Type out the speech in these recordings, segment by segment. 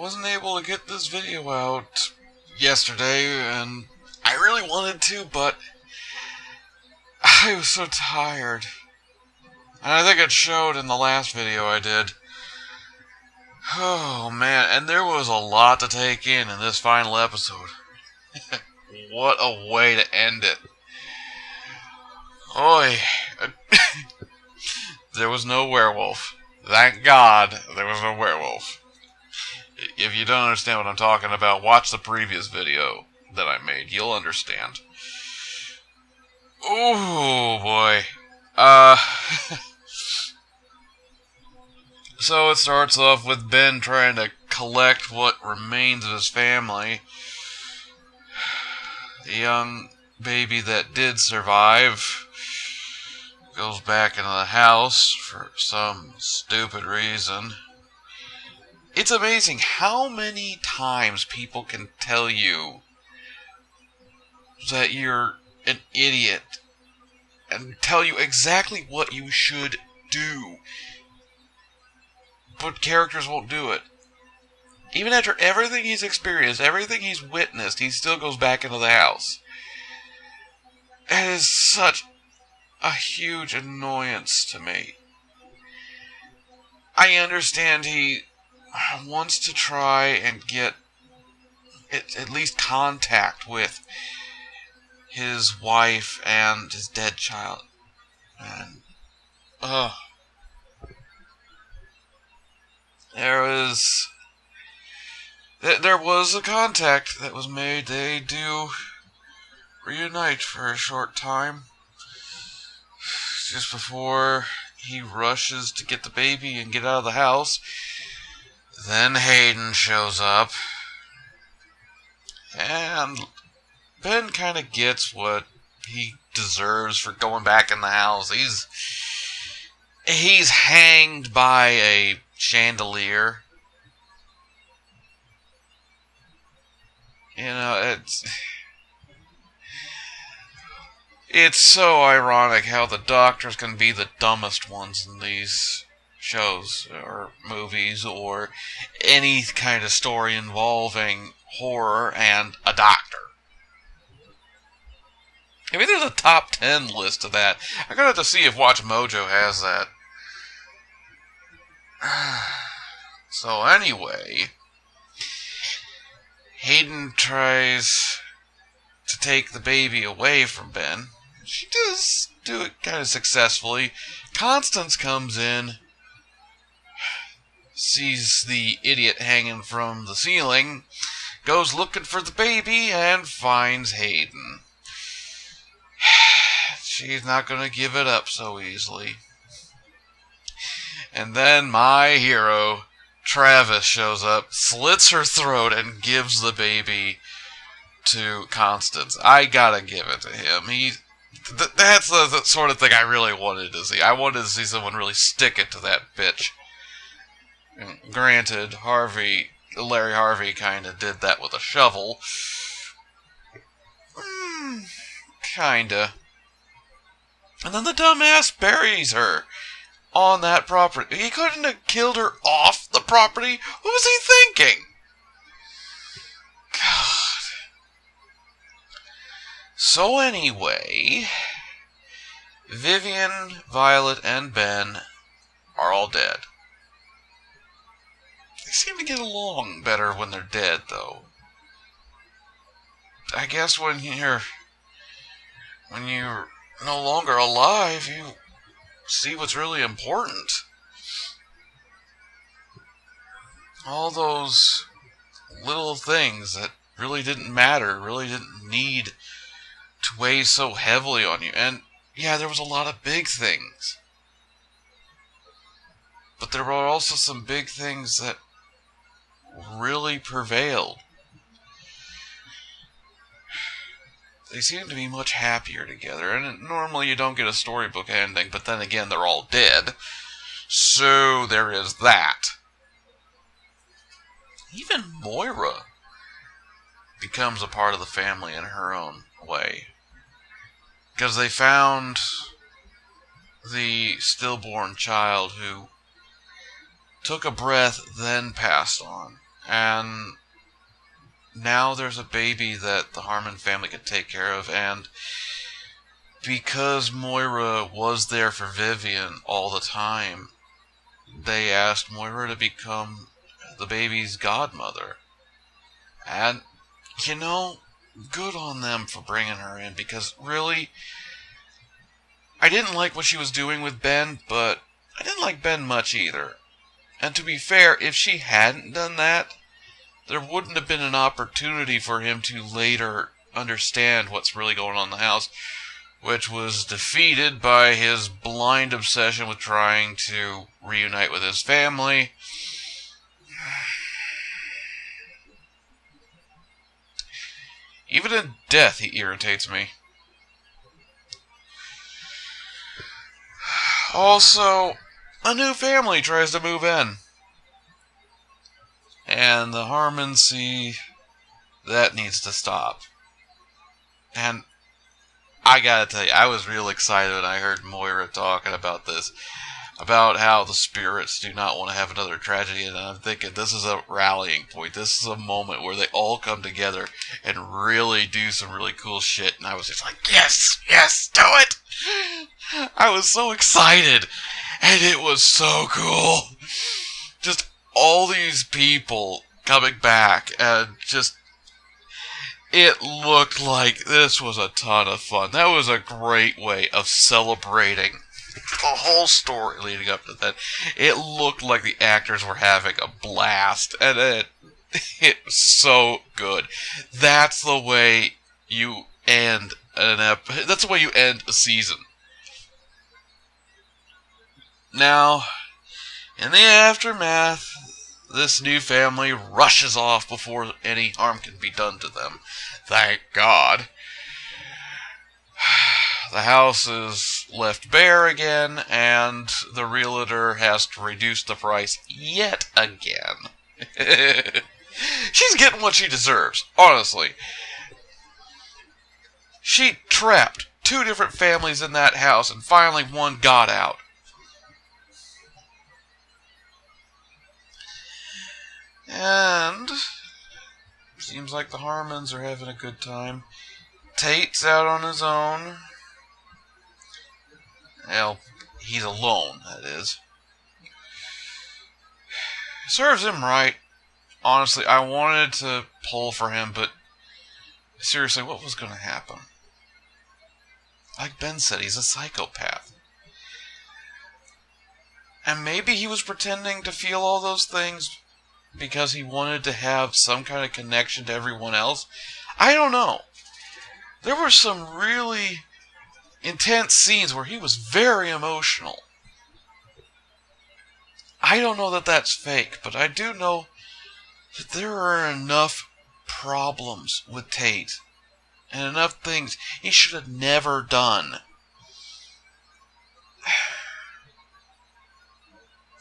wasn't able to get this video out yesterday, and I really wanted to, but I was so tired. And I think it showed in the last video I did. Oh man, and there was a lot to take in this final episode. What a way to end it. Oi. There was no werewolf. Thank God there was no werewolf. If you don't understand what I'm talking about, watch the previous video that I made. You'll understand. Oh boy. So it starts off with Ben trying to collect what remains of his family. The young baby that did survive goes back into the house for some stupid reason. It's amazing how many times people can tell you that you're an idiot and tell you exactly what you should do. But characters won't do it. Even after everything he's experienced, everything he's witnessed, he still goes back into the house. It is such a huge annoyance to me. I understand he wants to try and get at least contact with his wife and his dead child. And, there was a contact that was made. They do reunite for a short time. Just before he rushes to get the baby and get out of the house. Then Hayden shows up. And Ben kind of gets what he deserves for going back in the house. He's hanged by a chandelier. You know, it's so ironic how the doctors can be the dumbest ones in these shows or movies or any kind of story involving horror and a doctor. I mean, there's a top 10 list of that. I'm gonna have to see if Watch Mojo has that. So anyway, Hayden tries to take the baby away from Ben. She does do it kind of successfully. Constance comes in, sees the idiot hanging from the ceiling, goes looking for the baby, and finds Hayden. She's not going to give it up so easily. And then my hero, Travis, shows up, slits her throat, and gives the baby to Constance. I gotta give it to him. That's the sort of thing I really wanted to see. I wanted to see someone really stick it to that bitch. And granted, Larry Harvey kind of did that with a shovel. Kinda. And then the dumbass buries her on that property. He couldn't have killed her off the property. What was he thinking? God. So anyway, Vivian, Violet, and Ben are all dead. They seem to get along better when they're dead, though. I guess when you're no longer alive, you see what's really important. All those little things that really didn't matter, really didn't need to weigh so heavily on you. And yeah, there was a lot of big things. But there were also some big things that really prevailed. They seem to be much happier together. And normally you don't get a storybook ending, but then again, they're all dead. So there is that. Even Moira becomes a part of the family in her own way. Because they found the stillborn child who took a breath, then passed on. And now there's a baby that the Harmon family could take care of, and because Moira was there for Vivian all the time, they asked Moira to become the baby's godmother. And, you know, good on them for bringing her in, because really, I didn't like what she was doing with Ben, but I didn't like Ben much either. And to be fair, if she hadn't done that, there wouldn't have been an opportunity for him to later understand what's really going on in the house, which was defeated by his blind obsession with trying to reunite with his family. Even in death, he irritates me. Also, a new family tries to move in. And the Harmons see that needs to stop. And I gotta tell you, I was real excited when I heard Moira talking about this. About how the spirits do not want to have another tragedy. And I'm thinking, this is a rallying point. This is a moment where they all come together and really do some really cool shit. And I was just like, yes, yes, do it! I was so excited. And it was so cool. Just all these people coming back, and just, it looked like this was a ton of fun. That was a great way of celebrating the whole story leading up to that. It looked like the actors were having a blast, and it was so good. That's the way you end that's the way you end a season. Now, in the aftermath, this new family rushes off before any harm can be done to them. Thank God. The house is left bare again, and the realtor has to reduce the price yet again. She's getting what she deserves, honestly. She trapped 2 different families in that house, and finally one got out. And seems like the Harmons are having a good time. Tate's out on his own. Well, he's alone, that is. Serves him right. Honestly, I wanted to pull for him, but seriously, what was going to happen? Like Ben said, he's a psychopath. And maybe he was pretending to feel all those things because he wanted to have some kind of connection to everyone else. I don't know. There were some really intense scenes where he was very emotional. I don't know that that's fake, but I do know that there are enough problems with Tate and enough things he should have never done.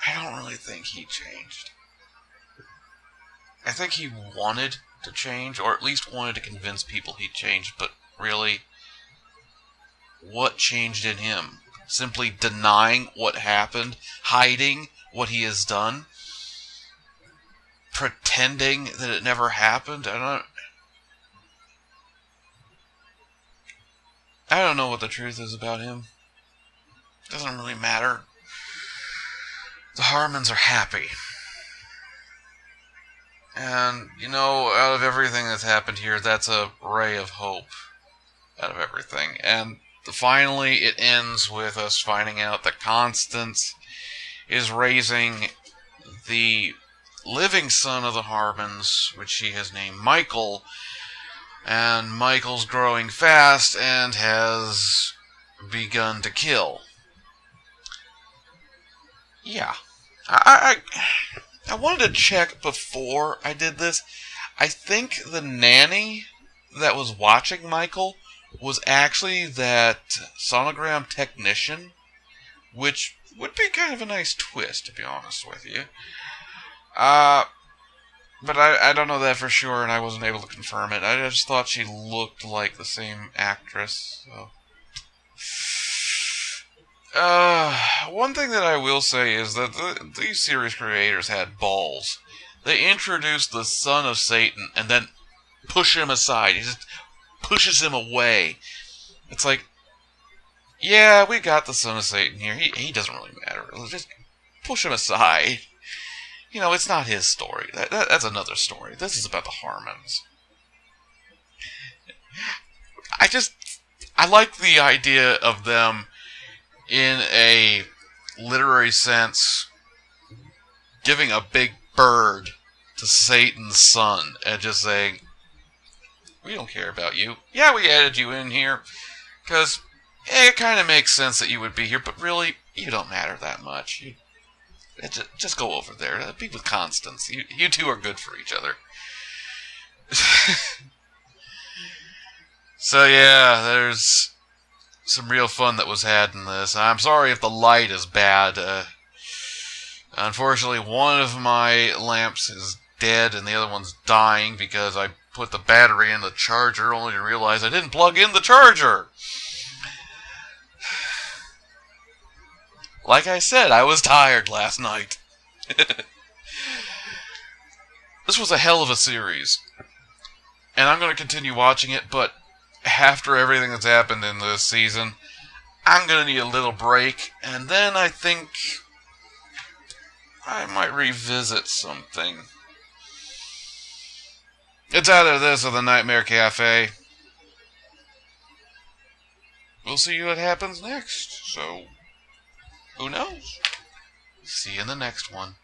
I don't really think he changed. I think he wanted to change, or at least wanted to convince people he changed, but really, what changed in him? Simply denying what happened, hiding what he has done, pretending that it never happened? I don't know what the truth is about him. Doesn't really matter. The Harmons are happy. And, you know, out of everything that's happened here, that's a ray of hope out of everything. And finally, it ends with us finding out that Constance is raising the living son of the Harmons, which she has named Michael. And Michael's growing fast and has begun to kill. Yeah. I wanted to check before I did this. I think the nanny that was watching Michael was actually that sonogram technician, which would be kind of a nice twist, to be honest with you. But I don't know that for sure, and I wasn't able to confirm it. I just thought she looked like the same actress. So. One thing that I will say is that these series creators had balls. They introduce the son of Satan and then push him aside. He just pushes him away. It's like, yeah, we got the son of Satan here. He doesn't really matter. Just push him aside. You know, it's not his story. That's another story. This is about the Harmons. I like the idea of them, in a literary sense, giving a big bird to Satan's son and just saying, we don't care about you. Yeah, we added you in here because it kind of makes sense that you would be here, but really, you don't matter that much. Just go over there. Be with Constance. You two are good for each other. So yeah, there's some real fun that was had in this. I'm sorry if the light is bad. Unfortunately, one of my lamps is dead and the other one's dying because I put the battery in the charger only to realize I didn't plug in the charger. Like I said, I was tired last night. This was a hell of a series. And I'm going to continue watching it, but after everything that's happened in this season, I'm going to need a little break, and then I think I might revisit something. It's either this or the Nightmare Cafe. We'll see what happens next, so who knows? See you in the next one.